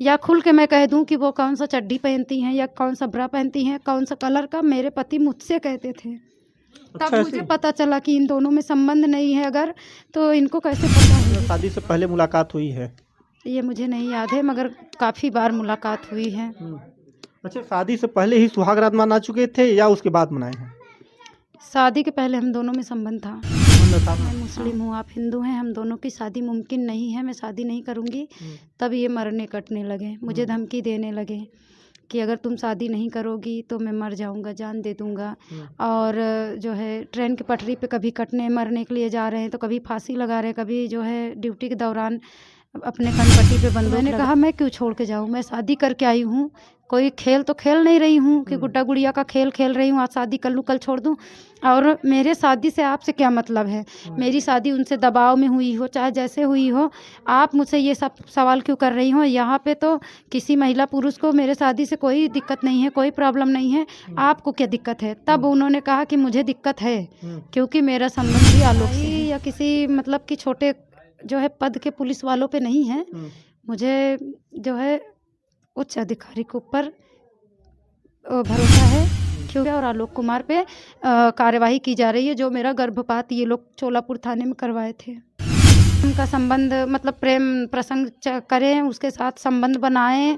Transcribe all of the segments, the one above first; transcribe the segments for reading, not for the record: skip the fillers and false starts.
या खुल के मैं कह दूं कि वो कौन सा चड्डी पहनती हैं या कौन सा ब्रा पहनती हैं, कौन सा कलर का, मेरे पति मुझसे कहते थे। तब अच्छा, मुझे ऐसे पता चला कि इन दोनों में संबंध नहीं है अगर, तो इनको कैसे पता मतलब है? शादी से पहले मुलाकात हुई है? ये मुझे नहीं याद है, मगर काफ़ी बार मुलाकात हुई है। अच्छा, शादी से पहले ही सुहाग रात मना चुके थे या उसके बाद मनाए हैं? शादी के पहले हम दोनों में संबंध था। संबंध था। मैं मुस्लिम हूँ, आप हिंदू हैं, हम दोनों की शादी मुमकिन नहीं है, मैं शादी नहीं करूँगी। तब ये मरने कटने लगे, मुझे धमकी देने लगे कि अगर तुम शादी नहीं करोगी तो मैं मर जाऊँगा, जान दे दूँगा। और जो है ट्रेन की पटरी पे कभी कटने मरने के लिए जा रहे हैं, तो कभी फांसी लगा रहे हैं, कभी जो है ड्यूटी के दौरान अपने कनपट्टी पे बंदूक। मैंने कहा मैं क्यों छोड़ के जाऊँ, मैं शादी करके आई हूँ, कोई खेल तो खेल नहीं रही हूँ कि गुड्डा गुड़िया का खेल खेल रही हूँ, आज शादी कर लूँ कल छोड़ दूँ। और मेरे शादी से आपसे क्या मतलब है? मेरी शादी उनसे दबाव में हुई हो, चाहे जैसे हुई हो, आप मुझसे ये सब सवाल क्यों कर रही हो? यहाँ पे तो किसी महिला पुरुष को मेरे शादी से कोई दिक्कत नहीं है, कोई प्रॉब्लम नहीं है, आपको क्या दिक्कत है? तब उन्होंने कहा कि मुझे दिक्कत है, क्योंकि मेरा संबंध भी आलोक से है या किसी मतलब कि छोटे जो है पद के पुलिस वालों पे नहीं है। मुझे जो है उच्च अधिकारी के ऊपर भरोसा है, क्योंकि और आलोक कुमार पे कार्यवाही की जा रही है, जो मेरा गर्भपात ये लोग चोलापुर थाने में करवाए थे। उनका संबंध मतलब प्रेम प्रसंग करें, उसके साथ संबंध बनाएं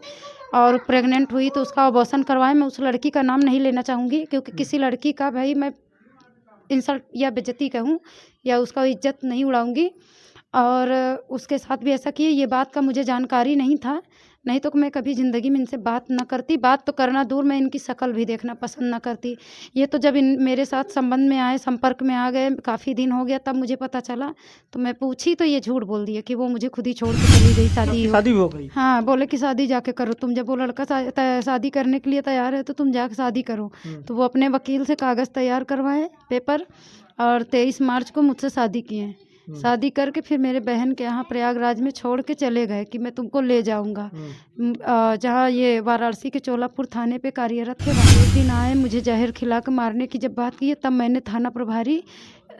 और प्रेग्नेंट हुई तो उसका अबॉर्शन करवाएं। मैं उस लड़की का नाम नहीं लेना चाहूँगी, क्योंकि किसी लड़की का भाई मैं इंसल्ट या बेइज्जती कहूँ या उसका इज्जत नहीं उड़ाऊँगी। और उसके साथ भी ऐसा किए, ये बात का मुझे जानकारी नहीं था, नहीं तो मैं कभी ज़िंदगी में इनसे बात ना करती। बात तो करना दूर, मैं इनकी शक्ल भी देखना पसंद ना करती। ये तो जब इन मेरे साथ संबंध में आए, संपर्क में आ गए, काफ़ी दिन हो गया, तब मुझे पता चला। तो मैं पूछी तो ये झूठ बोल दिए कि वो मुझे खुद ही छोड़ के चली गई, शादी आपकी हो शादी भी हो गई? हाँ, बोले कि शादी जाके करो तुम, जब वो लड़का शादी करने के लिए तैयार है तो तुम जाके शादी करो। तो वो अपने वकील से कागज़ तैयार करवाए, पेपर, और 23 मार्च को मुझसे शादी किए। शादी करके फिर मेरे बहन के यहाँ प्रयागराज में छोड़ के चले गए कि मैं तुमको ले जाऊँगा। जहाँ ये वाराणसी के चोलापुर थाने पे कार्यरत थे, वहाँ एक दिन आए, मुझे जहर खिला के मारने की जब बात की, तब मैंने थाना प्रभारी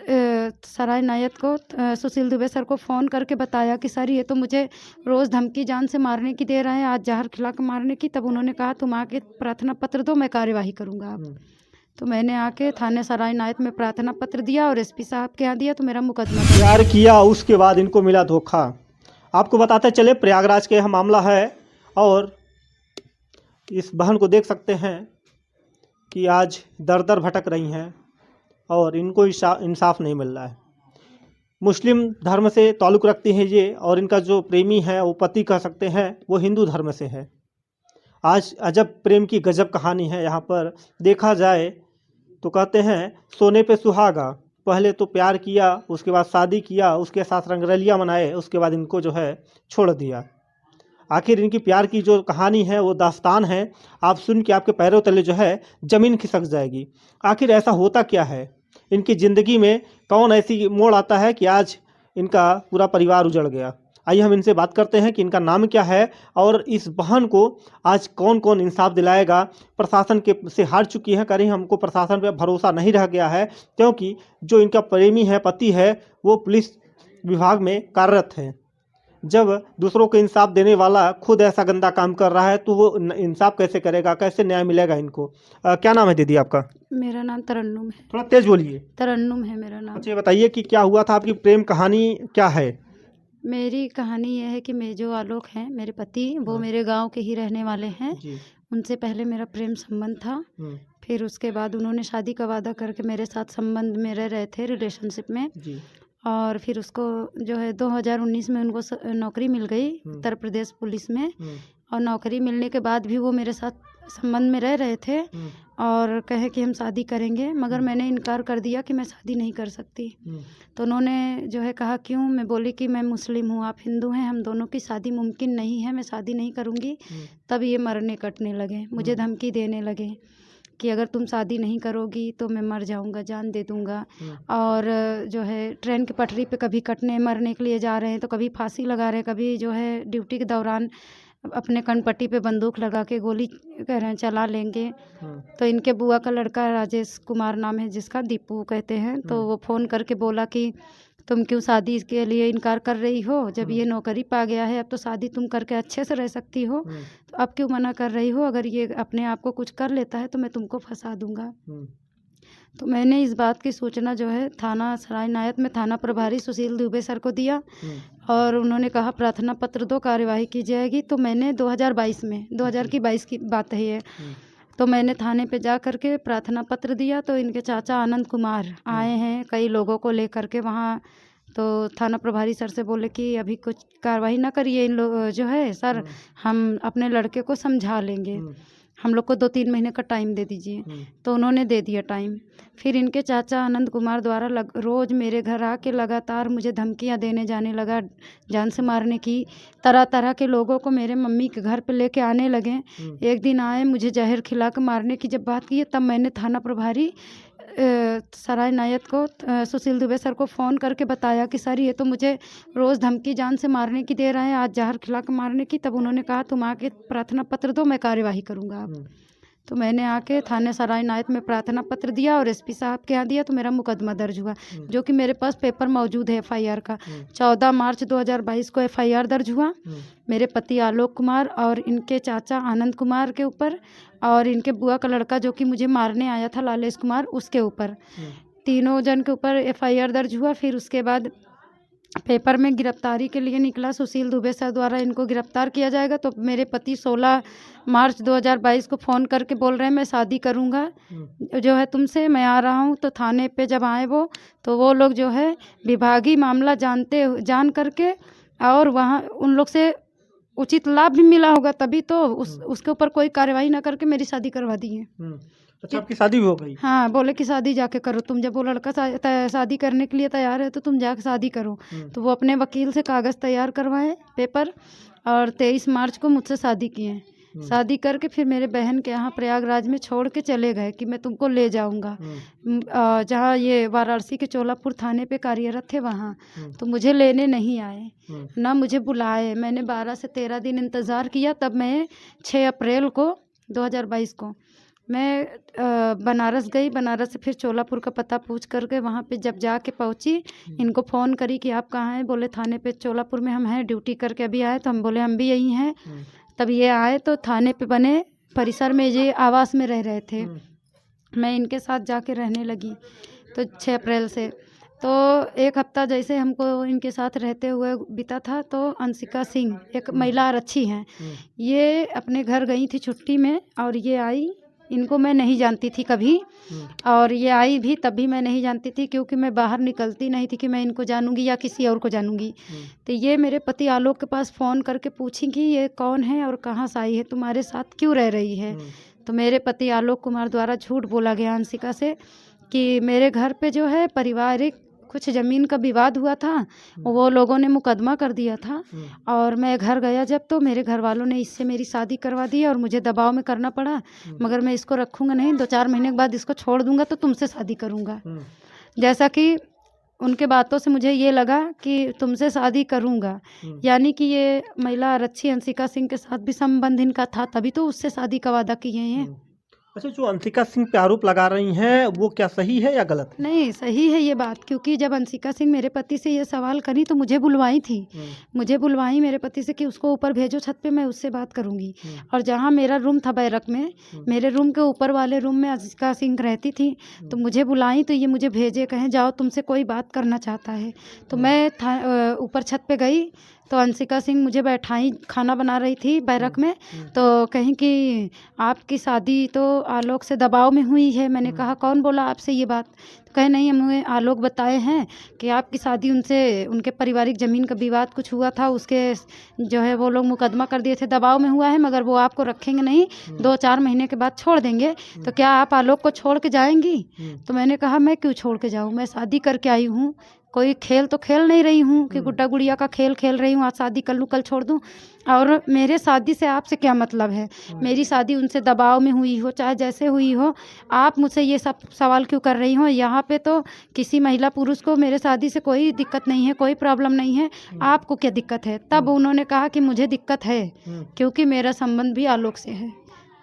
सराय नायत को सुशील दुबे सर को फ़ोन करके बताया कि सर ये तो मुझे रोज़ धमकी जान से मारने की दे रहे हैं, आज जहर खिला के मारने की। तब उन्होंने कहा तुम आके प्रार्थना पत्र दो, मैं कार्यवाही करूँगा अब। तो मैंने आके थाने सराय नायत में प्रार्थना पत्र दिया और एसपी साहब के यहाँ दिया, तो मेरा मुकदमा दर्ज। प्यार किया, उसके बाद इनको मिला धोखा। आपको बताते चले प्रयागराज के यह मामला है, और इस बहन को देख सकते हैं कि आज दर दर भटक रही हैं और इनको इंसाफ नहीं मिल रहा है। मुस्लिम धर्म से ताल्लुक़ रखती हैं ये, और इनका जो प्रेमी है वो पति कह सकते हैं वो हिंदू धर्म से है। आज अजब प्रेम की गजब कहानी है। यहाँ पर देखा जाए तो कहते हैं सोने पे सुहागा, पहले तो प्यार किया, उसके बाद शादी किया, उसके साथ रंगरलियाँ मनाए, उसके बाद इनको जो है छोड़ दिया। आखिर इनकी प्यार की जो कहानी है वो दास्तान है, आप सुन के आपके पैरों तले जो है ज़मीन खिसक जाएगी। आखिर ऐसा होता क्या है इनकी ज़िंदगी में, कौन ऐसी मोड़ आता है कि आज इनका पूरा परिवार उजड़ गया। आइए हम इनसे बात करते हैं कि इनका नाम क्या है और इस बहन को आज कौन कौन इंसाफ दिलाएगा। प्रशासन के से हार चुकी है, कहीं हमको प्रशासन पर भरोसा नहीं रह गया है, क्योंकि जो इनका प्रेमी है, पति है, वो पुलिस विभाग में कार्यरत हैं। जब दूसरों को इंसाफ देने वाला खुद ऐसा गंदा काम कर रहा है तो वो इंसाफ कैसे करेगा, कैसे न्याय मिलेगा इनको। क्या नाम है दीदी आपका? मेरा नाम तरन्नुम है। थोड़ा तेज बोलिए। तरन्नुम है मेरा नाम। अच्छा, ये बताइए कि क्या हुआ था, आपकी प्रेम कहानी क्या है? मेरी कहानी ये है कि मैं जो आलोक हैं मेरे पति, वो मेरे गांव के ही रहने वाले हैं। जी। उनसे पहले मेरा प्रेम संबंध था, फिर उसके बाद उन्होंने शादी का वादा करके मेरे साथ संबंध में रह रहे थे, रिलेशनशिप में। जी। और फिर उसको जो है 2019 में उनको नौकरी मिल गई उत्तर प्रदेश पुलिस में। और नौकरी मिलने के बाद भी वो मेरे साथ संबंध में रह रहे थे और कहे कि हम शादी करेंगे, मगर मैंने इनकार कर दिया कि मैं शादी नहीं कर सकती। तो उन्होंने जो है कहा क्यों? मैं बोली कि मैं मुस्लिम हूँ, आप हिंदू हैं, हम दोनों की शादी मुमकिन नहीं है, मैं शादी नहीं करूँगी। तब ये मरने कटने लगे, मुझे धमकी देने लगे कि अगर तुम शादी नहीं करोगी तो मैं मर जाऊंगा, जान दे दूंगा। और जो है ट्रेन की पटरी पे कभी कटने मरने के लिए जा रहे हैं, तो कभी फांसी लगा रहे हैं, कभी जो है ड्यूटी के दौरान अपने कनपट्टी पे बंदूक लगा के गोली कह रहे हैं चला लेंगे। तो इनके बुआ का लड़का राजेश कुमार नाम है जिसका, दीपू कहते हैं, तो वो फ़ोन करके बोला कि तुम क्यों शादी के लिए इनकार कर रही हो? जब ये नौकरी पा गया है, अब तो शादी तुम करके अच्छे से रह सकती हो, तो अब क्यों मना कर रही हो? अगर ये अपने आप को कुछ कर लेता है तो मैं तुमको फंसा दूँगा। तो मैंने इस बात की सूचना जो है थाना सराय नायत में थाना प्रभारी सुशील दुबे सर को दिया और उन्होंने कहा प्रार्थना पत्र दो, कार्यवाही की जाएगी। तो मैंने 2022 की बात है ये, तो मैंने थाने पे जा कर के प्रार्थना पत्र दिया। तो इनके चाचा आनंद कुमार आए हैं कई लोगों को लेकर के वहाँ। तो थाना प्रभारी सर से बोले कि अभी कुछ कार्रवाई ना करिए, इन लोग जो है सर, हम अपने लड़के को समझा लेंगे, हम लोग को 2-3 महीने का टाइम दे दीजिए। तो उन्होंने दे दिया टाइम। फिर इनके चाचा आनंद कुमार द्वारा रोज़ मेरे घर आके लगातार मुझे धमकियां देने जाने लगा, जान से मारने की। तरह तरह के लोगों को मेरे मम्मी के घर पे लेके आने लगे। एक दिन आए, मुझे जहर खिला के मारने की जब बात की, तब मैंने थाना प्रभारी सराय नायत को सुशील दुबे सर को फ़ोन करके बताया कि सर ये तो मुझे रोज़ धमकी जान से मारने की दे रहे हैं, आज जहर खिला के मारने की। तब उन्होंने कहा तुम आके प्रार्थना पत्र दो, मैं कार्यवाही करूँगा अब। तो मैंने आके थाने सराय नायत में प्रार्थना पत्र दिया और एसपी साहब के यहाँ दिया। तो मेरा मुकदमा दर्ज हुआ, जो कि मेरे पास पेपर मौजूद है एफआईआर का। 14 मार्च 2022 को एफआईआर दर्ज हुआ मेरे पति आलोक कुमार और इनके चाचा आनंद कुमार के ऊपर, और इनके बुआ का लड़का जो कि मुझे मारने आया था लालेश कुमार, उसके ऊपर। तीनों जन के ऊपर एफआईआर दर्ज हुआ। फिर उसके बाद पेपर में गिरफ्तारी के लिए निकला, सुशील दुबे सर द्वारा इनको गिरफ्तार किया जाएगा। तो मेरे पति 16 मार्च 2022 को फ़ोन करके बोल रहे हैं मैं शादी करूंगा जो है तुमसे, मैं आ रहा हूं। तो थाने पे जब आए वो लोग जो है विभागीय मामला जान करके, और वहाँ उन लोग से उचित लाभ भी मिला होगा तभी तो उसके ऊपर कोई कार्रवाई ना करके मेरी शादी करवा दी है। अच्छा, आपकी शादी भी हो गई? हाँ, बोले कि शादी जाके करो, तुम जब वो लड़का शादी करने के लिए तैयार है तो तुम जाके शादी करो। तो वो अपने वकील से कागज़ तैयार करवाए, पेपर, और 23 मार्च को मुझसे शादी किए। शादी करके फिर मेरे बहन के यहाँ प्रयागराज में छोड़ के चले गए कि मैं तुमको ले जाऊंगा, जहाँ ये वाराणसी के चोलापुर थाने पे कार्यरत थे वहाँ। तो मुझे लेने नहीं आए, ना मुझे बुलाए। मैंने 12 से 13 दिन इंतज़ार किया। तब मैं 6 अप्रैल को 2022 को मैं बनारस गई। बनारस से फिर चोलापुर का पता पूछ करके वहाँ पे जब जाके पहुँची, इनको फ़ोन करी कि आप कहाँ हैं? बोले थाने पे चोलापुर में हम हैं, ड्यूटी करके अभी आए। तो हम बोले हम भी यहीं हैं। तब ये आए तो थाने पे बने परिसर में ये आवास में रह रहे थे। मैं इनके साथ जाके रहने लगी। तो 6 अप्रैल से तो 1 हफ्ता जैसे हमको इनके साथ रहते हुए बीता था। तो अंशिका सिंह एक महिला आरक्षी हैं, ये अपने घर गई थी छुट्टी में, और ये आई। इनको मैं नहीं जानती थी कभी, और ये आई भी तब भी मैं नहीं जानती थी, क्योंकि मैं बाहर निकलती नहीं थी कि मैं इनको जानूंगी या किसी और को जानूंगी। तो ये मेरे पति आलोक के पास फ़ोन करके पूछी कि ये कौन है और कहाँ से आई है, तुम्हारे साथ क्यों रह रही है। तो मेरे पति आलोक कुमार द्वारा झूठ बोला गया अंशिका से कि मेरे घर पे जो है पारिवारिक कुछ ज़मीन का विवाद हुआ था, वो लोगों ने मुकदमा कर दिया था, और मैं घर गया जब तो मेरे घर वालों ने इससे मेरी शादी करवा दी और मुझे दबाव में करना पड़ा। मगर मैं इसको रखूँगा नहीं, 2-4 महीने के बाद इसको छोड़ दूँगा तो तुमसे शादी करूँगा। जैसा कि उनके बातों से मुझे ये लगा कि तुमसे शादी करूँगा, यानी कि ये महिला आरक्षी अंशिका सिंह के साथ भी संबंध इनका था, तभी तो उससे शादी का वादा किए हैं। अच्छा, जो अंशिका सिंह पे आरोप लगा रही हैं वो क्या सही है या गलत है? नहीं, सही है ये बात, क्योंकि जब अंशिका सिंह मेरे पति से ये सवाल करी तो मुझे बुलवाई थी। मुझे बुलवाई मेरे पति से कि उसको ऊपर भेजो छत पे, मैं उससे बात करूंगी। और जहाँ मेरा रूम था बैरक में, मेरे रूम के ऊपर वाले रूम में अंशिका सिंह रहती थी। तो मुझे बुलाई तो ये मुझे भेजे, कहें जाओ तुमसे कोई बात करना चाहता है। तो मैं ऊपर छत पे गई तो अंशिका सिंह मुझे बैठाई, खाना बना रही थी बैरक में। तो कहीं कि आपकी शादी तो आलोक से दबाव में हुई है। मैंने कहा कौन बोला आपसे ये बात? तो कहे नहीं, हमें आलोक बताए हैं कि आपकी शादी उनसे, उनके पारिवारिक ज़मीन का विवाद कुछ हुआ था, उसके जो है वो लोग मुकदमा कर दिए थे, दबाव में हुआ है, मगर वो आपको रखेंगे नहीं, 2-4 महीने के बाद छोड़ देंगे। तो क्या आप आलोक को छोड़ के जाएंगी? तो मैंने कहा मैं क्यों छोड़ के जाऊँ, मैं शादी करके आई हूँ, कोई खेल तो खेल नहीं रही हूँ कि गुड्डा गुड़िया का खेल खेल रही हूँ, आज शादी कर लूँ कल छोड़ दूँ। और मेरे शादी से आपसे क्या मतलब है? मेरी शादी उनसे दबाव में हुई हो चाहे जैसे हुई हो, आप मुझसे ये सब सवाल क्यों कर रही हो? यहाँ पे तो किसी महिला पुरुष को मेरे शादी से कोई दिक्कत नहीं है, कोई प्रॉब्लम नहीं है, आपको क्या दिक्कत है? तब उन्होंने कहा कि मुझे दिक्कत है क्योंकि मेरा संबंध भी आलोक से है।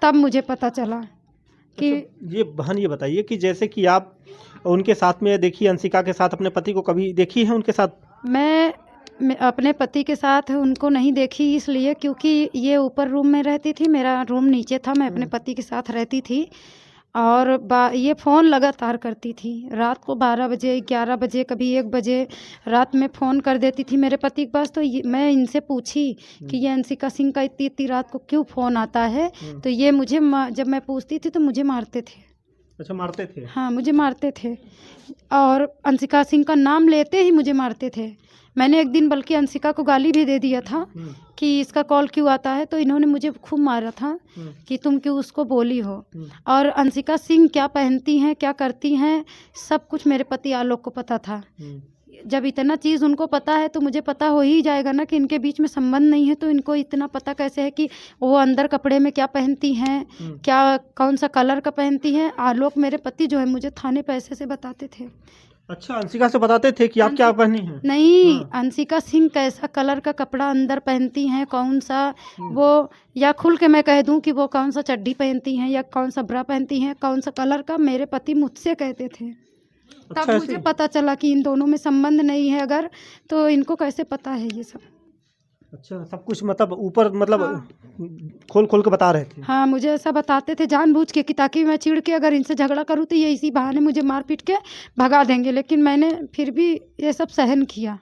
तब मुझे पता चला कि ये बहन, ये बताइए कि जैसे कि आप उनके साथ में देखी अंशिका के साथ अपने पति को कभी देखी है उनके साथ? मैं अपने पति के साथ उनको नहीं देखी इसलिए क्योंकि ये ऊपर रूम में रहती थी, मेरा रूम नीचे था, मैं अपने पति के साथ रहती थी। और ये फ़ोन लगातार करती थी, रात को 12 बजे, 11 बजे, कभी 1 बजे रात में फ़ोन कर देती थी मेरे पति के पास। तो मैं इनसे पूछी कि ये अंशिका सिंह का इतनी इतनी रात को क्यों फ़ोन आता है? तो ये मुझे जब मैं पूछती थी तो मुझे मारते थे। अच्छा, मारते थे? हाँ, मुझे मारते थे और अंशिका सिंह का नाम लेते ही मुझे मारते थे। मैंने एक दिन बल्कि अंशिका को गाली भी दे दिया था कि इसका कॉल क्यों आता है, तो इन्होंने मुझे खूब मारा था कि तुम क्यों उसको बोली हो। और अंशिका सिंह क्या पहनती हैं, क्या करती हैं, सब कुछ मेरे पति आलोक को पता था। जब इतना चीज़ उनको पता है तो मुझे पता हो ही जाएगा ना कि इनके बीच में संबंध नहीं है। तो इनको इतना पता कैसे है कि वो अंदर कपड़े में क्या पहनती हैं, क्या कौन सा कलर का पहनती हैं। आलोक मेरे पति जो है मुझे थाने पे ऐसे से बताते थे। अच्छा, अंशिका से बताते थे कि आप क्या पहनी हैं? नहीं, अंशिका सिंह कैसा कलर का कपड़ा अंदर पहनती हैं, कौन सा वो, या खुल के मैं कह दूं कि वो कौन सा चड्डी पहनती हैं या कौन सा ब्रा पहनती हैं, कौन सा कलर का, मेरे पति मुझसे कहते थे। तब अच्छा, मुझे पता चला कि इन दोनों में संबंध नहीं है अगर, तो इनको कैसे पता है ये सब। अच्छा, सब कुछ मतलब ऊपर मतलब खोल खोल के बता रहे थे? हाँ, मुझे ऐसा बताते थे जानबूझ के कि ताकि मैं चिढ़ के अगर इनसे झगड़ा करूँ तो ये इसी बहाने मुझे मार पीट के भगा देंगे, लेकिन मैंने फिर भी ये सब सहन किया।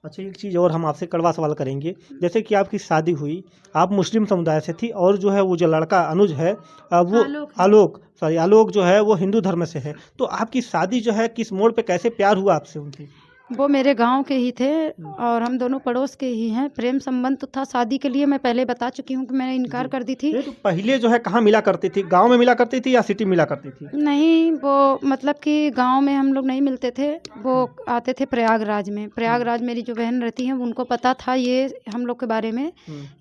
अच्छा, एक चीज़ और हम आपसे कड़वा सवाल करेंगे। जैसे कि आपकी शादी हुई, आप मुस्लिम समुदाय से थी और जो है वो जो लड़का अनुज है वो आलोक जो है वो हिंदू धर्म से है। तो आपकी शादी जो है किस मोड़ पे, कैसे प्यार हुआ आपसे उनकी? वो मेरे गांव के ही थे और हम दोनों पड़ोस के ही हैं। प्रेम संबंध तो था, शादी के लिए मैं पहले बता चुकी हूँ कि मैंने इनकार कर दी थी। तो पहले जो है कहाँ मिला करती थी? गांव में मिला करती थी या सिटी मिला करती थी? नहीं, वो मतलब कि गांव में हम लोग नहीं मिलते थे, वो आते थे प्रयागराज में। प्रयागराज मेरी जो बहन रहती हैं उनको पता था ये हम लोग के बारे में।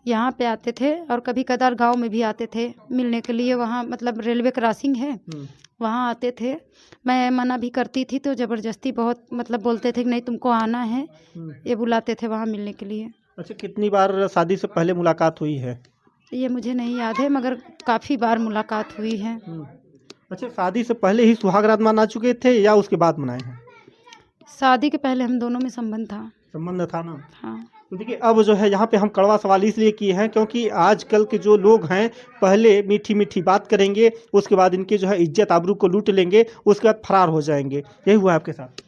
यहाँ पे आते थे और कभी कदार गाँव में भी आते थे मिलने के लिए। वहाँ मतलब रेलवे क्रॉसिंग है, वहाँ आते थे। मैं मना भी करती थी तो ज़बरदस्ती बहुत मतलब बोलते थे कि नहीं तुमको आना है, ये बुलाते थे वहाँ मिलने के लिए। अच्छा, कितनी बार शादी से पहले मुलाकात हुई है? ये मुझे नहीं याद है मगर काफ़ी बार मुलाकात हुई है। अच्छा, शादी से पहले ही सुहागरात मना चुके थे या उसके बाद मनाए हैं? शादी के पहले हम दोनों में संबंध था। संबंध था ना? हाँ। तो देखिए, अब जो है यहाँ पे हम कड़वा सवाल इसलिए किए हैं क्योंकि आजकल के जो लोग हैं पहले मीठी मीठी बात करेंगे, उसके बाद इनके जो है इज्जत आबरू को लूट लेंगे, उसके बाद फरार हो जाएंगे। यही हुआ आपके साथ?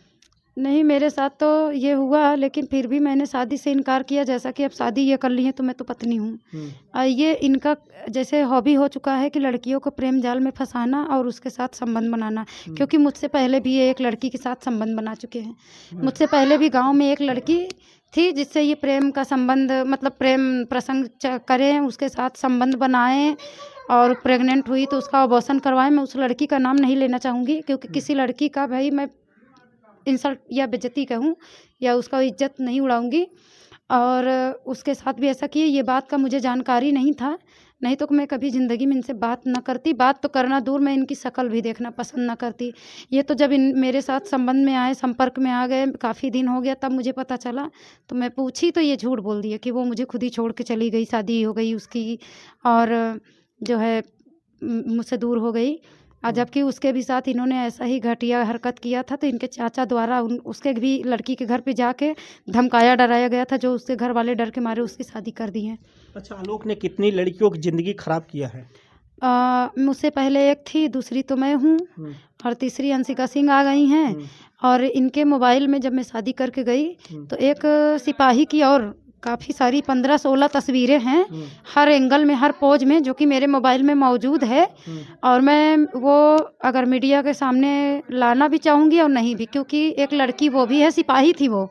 नहीं, मेरे साथ तो ये हुआ, लेकिन फिर भी मैंने शादी से इनकार किया। जैसा कि अब शादी ये कर ली है तो मैं तो पत्नी हूँ। ये इनका जैसे हॉबी हो चुका है कि लड़कियों को प्रेम जाल में फंसाना और उसके साथ संबंध बनाना। क्योंकि मुझसे पहले भी ये एक लड़की के साथ संबंध बना चुके हैं। मुझसे पहले भी गांव में एक लड़की थी जिससे ये प्रेम का संबंध मतलब प्रेम प्रसंग करें, उसके साथ संबंध बनाएं और प्रेग्नेंट हुई तो उसका अबॉर्शन करवाएं। मैं उस लड़की का नाम नहीं लेना चाहूँगी क्योंकि किसी लड़की का भाई मैं इंसल्ट या बेइज्जती कहूँ या उसका इज्जत नहीं उड़ाऊंगी। और उसके साथ भी ऐसा किए, ये बात का मुझे जानकारी नहीं था, नहीं तो मैं कभी ज़िंदगी में इनसे बात ना करती। बात तो करना दूर, मैं इनकी शक्ल भी देखना पसंद ना करती। ये तो जब इन मेरे साथ संबंध में आए, संपर्क में आ गए, काफ़ी दिन हो गया तब मुझे पता चला। तो मैं पूछी तो ये झूठ बोल दिया कि वो मुझे खुद ही छोड़ के चली गई, शादी हो गई उसकी और जो है मुझसे दूर हो गई। जबकि उसके भी साथ इन्होंने ऐसा ही घटिया हरकत किया था। तो इनके चाचा द्वारा उसके भी लड़की के घर पे जाके धमकाया डराया गया था, जो उसके घर वाले डर के मारे उसकी शादी कर दी है। अच्छा, आलोक ने कितनी लड़कियों की ज़िंदगी खराब किया है? मुझसे पहले एक थी, दूसरी तो मैं हूँ और तीसरी अंशिका सिंह आ गई हैं। और इनके मोबाइल में जब मैं शादी करके गई तो एक सिपाही की और काफ़ी सारी 15-16 तस्वीरें हैं, हर एंगल में, हर पोज में, जो कि मेरे मोबाइल में मौजूद है। और मैं वो अगर मीडिया के सामने लाना भी चाहूँगी और नहीं भी, क्योंकि एक लड़की वो भी है, सिपाही थी वो,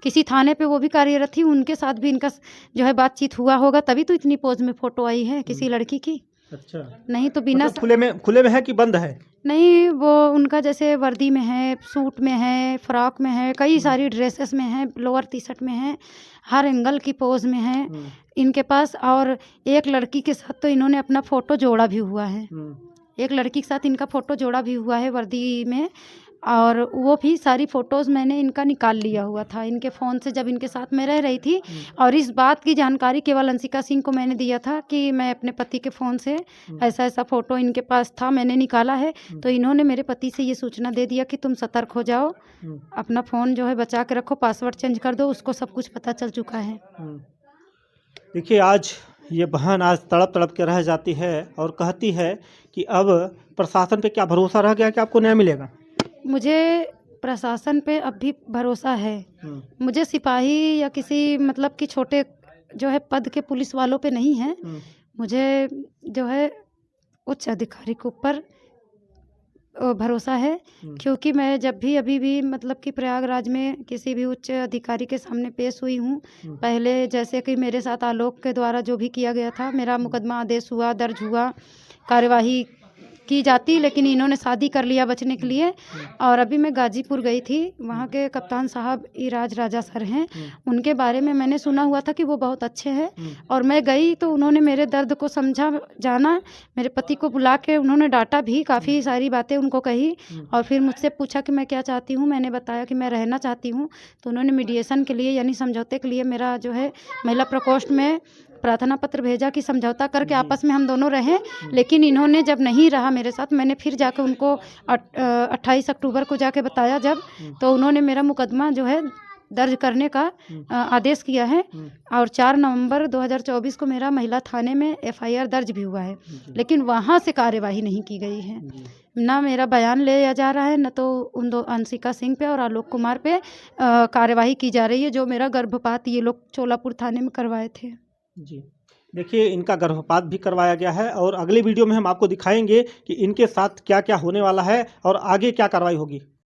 किसी थाने पे वो भी कार्यरत थी, उनके साथ भी इनका जो है बातचीत हुआ होगा, तभी तो इतनी पोज में फ़ोटो आई है किसी लड़की की। अच्छा, नहीं तो बिना मतलब खुले में है कि बंद है? नहीं, वो उनका जैसे वर्दी में है, सूट में है, फ्रॉक में है, कई सारी ड्रेसेस में है, लोअर टी शर्ट में है, हर एंगल की पोज में है इनके पास। और एक लड़की के साथ तो इन्होंने अपना फ़ोटो जोड़ा भी हुआ है, एक लड़की के साथ इनका फ़ोटो जोड़ा भी हुआ है वर्दी में। और वो भी सारी फ़ोटोज़ मैंने इनका निकाल लिया हुआ था इनके फ़ोन से जब इनके साथ मैं रह रही थी। और इस बात की जानकारी केवल अंशिका सिंह को मैंने दिया था कि मैं अपने पति के फ़ोन से ऐसा-ऐसा फ़ोटो इनके पास था, मैंने निकाला है। तो इन्होंने मेरे पति से ये सूचना दे दिया कि तुम सतर्क हो जाओ, अपना फ़ोन जो है बचा के रखो, पासवर्ड चेंज कर दो, उसको सब कुछ पता चल चुका है। देखिए, आज ये बहन आज तड़प-तड़प के रह जाती है और कहती है कि अब प्रशासन पे क्या भरोसा रह गया कि आपको न्याय मिलेगा? मुझे प्रशासन पे अब भी भरोसा है। मुझे सिपाही या किसी मतलब कि छोटे जो है पद के पुलिस वालों पे नहीं है। मुझे जो है उच्च अधिकारी के ऊपर भरोसा है, क्योंकि मैं जब भी अभी भी मतलब कि प्रयागराज में किसी भी उच्च अधिकारी के सामने पेश हुई हूँ, पहले जैसे कि मेरे साथ आलोक के द्वारा जो भी किया गया था, मेरा मुकदमा आदेश हुआ, दर्ज हुआ, कार्यवाही की जाती, लेकिन इन्होंने शादी कर लिया बचने के लिए। और अभी मैं गाजीपुर गई थी, वहाँ के कप्तान साहब इराज राजा सर हैं, उनके बारे में मैंने सुना हुआ था कि वो बहुत अच्छे हैं। और मैं गई तो उन्होंने मेरे दर्द को समझा, जाना, मेरे पति को बुला के उन्होंने डांटा भी, काफ़ी सारी बातें उनको कही। और फिर मुझसे पूछा कि मैं क्या चाहती हूँ, मैंने बताया कि मैं रहना चाहती हूँ। तो उन्होंने मीडिएशन के लिए यानी समझौते के लिए मेरा जो है महिला प्रकोष्ठ में प्रार्थना पत्र भेजा कि समझौता करके आपस में हम दोनों रहें। लेकिन इन्होंने जब नहीं रहा मेरे साथ, मैंने फिर जाकर उनको 28 अक्टूबर को जाके बताया जब, तो उन्होंने मेरा मुकदमा जो है दर्ज करने का आदेश किया है। और 4 नवंबर 2024 को मेरा महिला थाने में एफआईआर दर्ज भी हुआ है, लेकिन वहाँ से कार्यवाही नहीं की गई है। ना मेरा बयान लिया जा रहा है, न तो उन दो अंशिका सिंह पे और आलोक कुमार पे कार्यवाही की जा रही है, जो मेरा गर्भपात ये लोग चोलापुर थाने में करवाए थे। जी। देखिए, इनका गर्भपात भी करवाया गया है और अगले वीडियो में हम आपको दिखाएंगे कि इनके साथ क्या-क्या होने वाला है और आगे क्या कार्रवाई होगी।